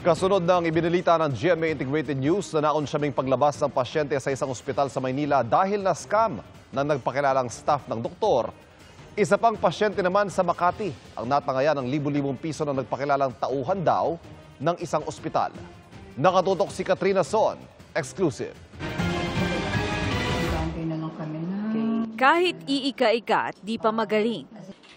Kasunod ng ibinalita ng GMA Integrated News na naunsyaming paglabas ng pasyente sa isang ospital sa Maynila dahil na scam ng nagpakilalang staff ng doktor. Isa pang pasyente naman sa Makati ang natangaya ng libu-libong piso na nagpakilalang tauhan daw ng isang ospital. Nakatutok si Katrina Son, exclusive. Kahit iika-ika at di pa magaling,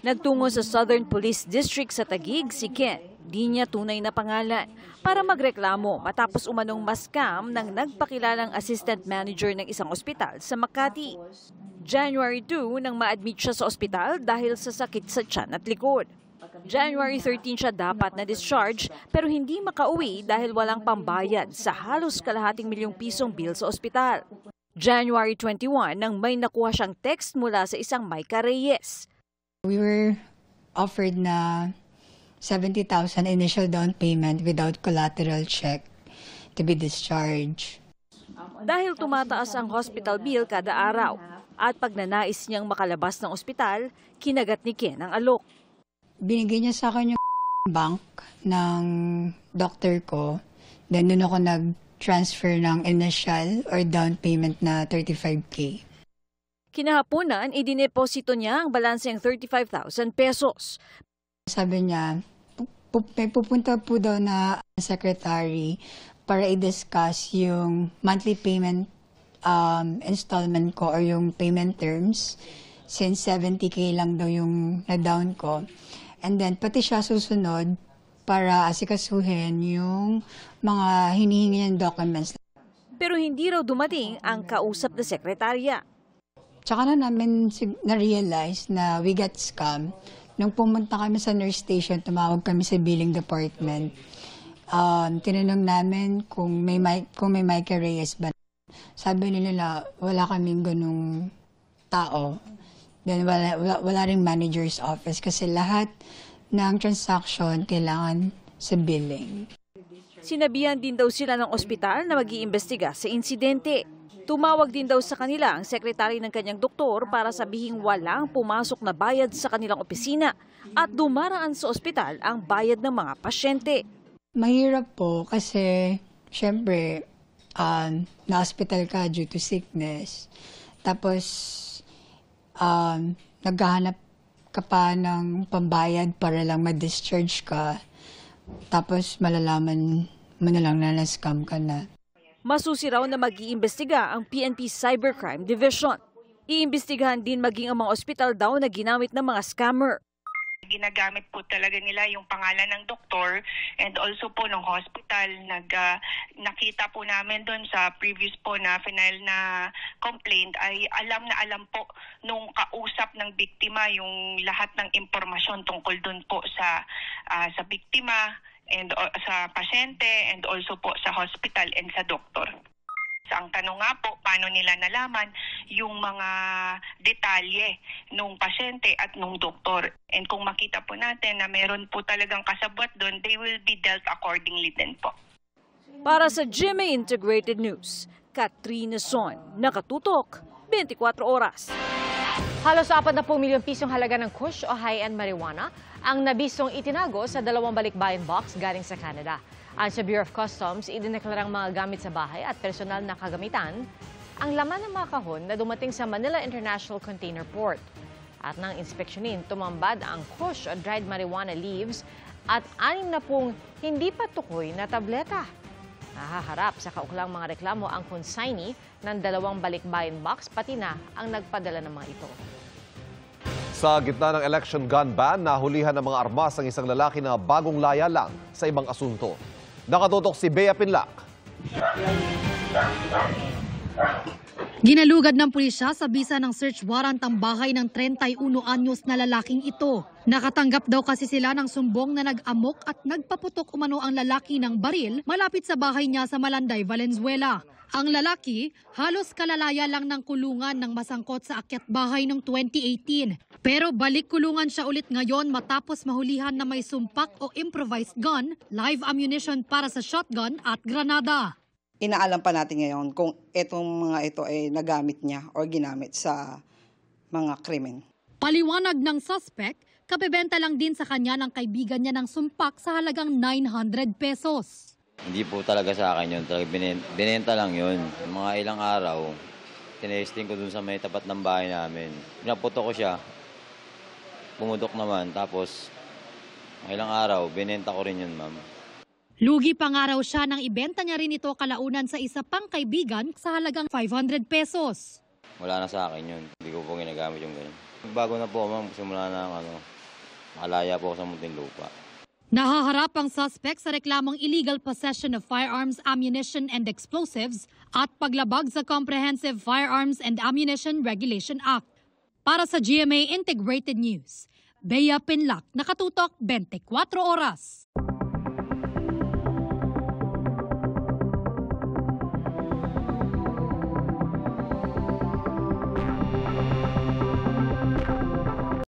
nagtungo sa Southern Police District sa Taguig si Ken, di niya tunay na pangalan, para magreklamo matapos umanong ma-scam ng nagpakilalang assistant manager ng isang ospital sa Makati. January 2 nang ma-admit siya sa ospital dahil sa sakit sa tiyan at likod. January 13 siya dapat na discharge pero hindi makauwi dahil walang pambayad sa halos kalahating milyong pisong bill sa ospital. January 21 nang may nakuha siyang text mula sa isang Micah Reyes. We were offered na 70,000 initial down payment without collateral check to be discharged. Dahil tumataas ang hospital bill kada araw at pag nanais niyang makalabas ng ospital, kinagat ni Ken ang alok. Binigay niya sa akin yung bank ng doctor ko. Then doon ako nag-transfer ng initial or down payment na 35K. Kinahaponan, idineposito niya ang balanseng 35,000 pesos. Sabi niya, may pupunta po daw na secretary para i-discuss yung monthly payment installment ko or yung payment terms since 70K lang daw yung na-down ko. And then pati siya susunod para asikasuhin yung mga hinihingi niyang documents. Pero hindi raw dumating ang kausap na sekretarya. Tsaka na namin na-realize na we got scammed. Nung pumunta kami sa nurse station, tumawag kami sa billing department. Tinanong namin kung may Micah Reyes ba. Sabi nila wala kaming ganung tao. Then wala ring manager's office kasi lahat ng transaction kailangan sa billing. Sinabihan din daw sila ng ospital na mag-iimbestiga sa insidente. Tumawag din daw sa kanila ang sekretary ng kanyang doktor para sabihing walang pumasok na bayad sa kanilang opisina at dumaraan sa ospital ang bayad ng mga pasyente. Mahirap po kasi syempre na-hospital ka due to sickness. Tapos naghahanap ka pa ng pambayad para lang ma-discharge ka. Tapos malalaman mo na lang na na-scam ka na. Masusi raw na mag-iimbestiga ang PNP Cybercrime Division. Iimbestigahan din maging ang mga ospital daw na ginamit ng mga scammer. Ginagamit po talaga nila yung pangalan ng doktor and also po ng hospital. Nakita po namin doon sa previous po na final na complaint ay alam po nung kausap ng biktima yung lahat ng impormasyon tungkol doon po sa biktima and sa pasyente and also po sa hospital and sa doktor. Ang tanong nga po, paano nila nalaman yung mga detalye nung pasyente at nung doktor. And kung makita po natin na meron po talagang kasabwat doon, they will be dealt accordingly din po. Para sa GMA Integrated News, Katrina Son, nakatutok, 24 oras. Halos 40 milyong pisong halaga ng kush o high-end marijuana ang nabisong itinago sa 2 balikbayan box galing sa Canada. Ayon sa Bureau of Customs, idineklarang mga gamit sa bahay at personal na kagamitan ang laman ng mga kahon na dumating sa Manila International Container Port. At nang inspeksyonin, tumambad ang kush o dried marijuana leaves at 60 hindi pa tukoy na tableta. Nahaharap sa kauklang mga reklamo ang consignee ng 2 balikbayan box, pati na ang nagpadala ng mga ito. Sa gitna ng election gun ban, nahulihan ng mga armas ang isang lalaki na bagong laya lang sa ibang asunto. Nakatutok si Bea Pinlac. Ginalugad ng pulisya sa bisa ng search warrant ang bahay ng 31 anyos na lalaking ito. Nakatanggap daw kasi sila ng sumbong na nag-amok at nagpaputok umano ang lalaki ng baril malapit sa bahay niya sa Malanday, Valenzuela. Ang lalaki, halos kalalaya lang ng kulungan ng masangkot sa akyat bahay noong 2018. Pero balik kulungan siya ulit ngayon matapos mahulihan na may sumpak o improvised gun, live ammunition para sa shotgun at granada. Inaalam pa natin ngayon kung itong mga ito ay nagamit niya o ginamit sa mga krimen. Paliwanag ng suspect, kapebenta lang din sa kanya ng kaibigan niya ng sumpak sa halagang 900 pesos. Hindi po talaga sa akin yun. Talaga binenta lang yun. Mga ilang araw, tinesting ko dun sa may tapat ng bahay namin. Pinaputo ko siya. Pumudok naman. Tapos, mga ilang araw, binenta ko rin yun, ma'am. Lugi pa nga raw siya nang ibenta niya rin ito kalaunan sa isa pang kaibigan sa halagang 500 pesos. Wala na sa akin yun. Hindi ko po ginagamit yung ganun. Bago na po, ma'am. Simula na makalaya po ako sa Muntinlupa. Nahaharap ang suspect sa reklamong illegal possession of firearms, ammunition and explosives at paglabag sa Comprehensive Firearms and Ammunition Regulation Act. Para sa GMA Integrated News, Bea Pinlac, nakatutok 24 oras.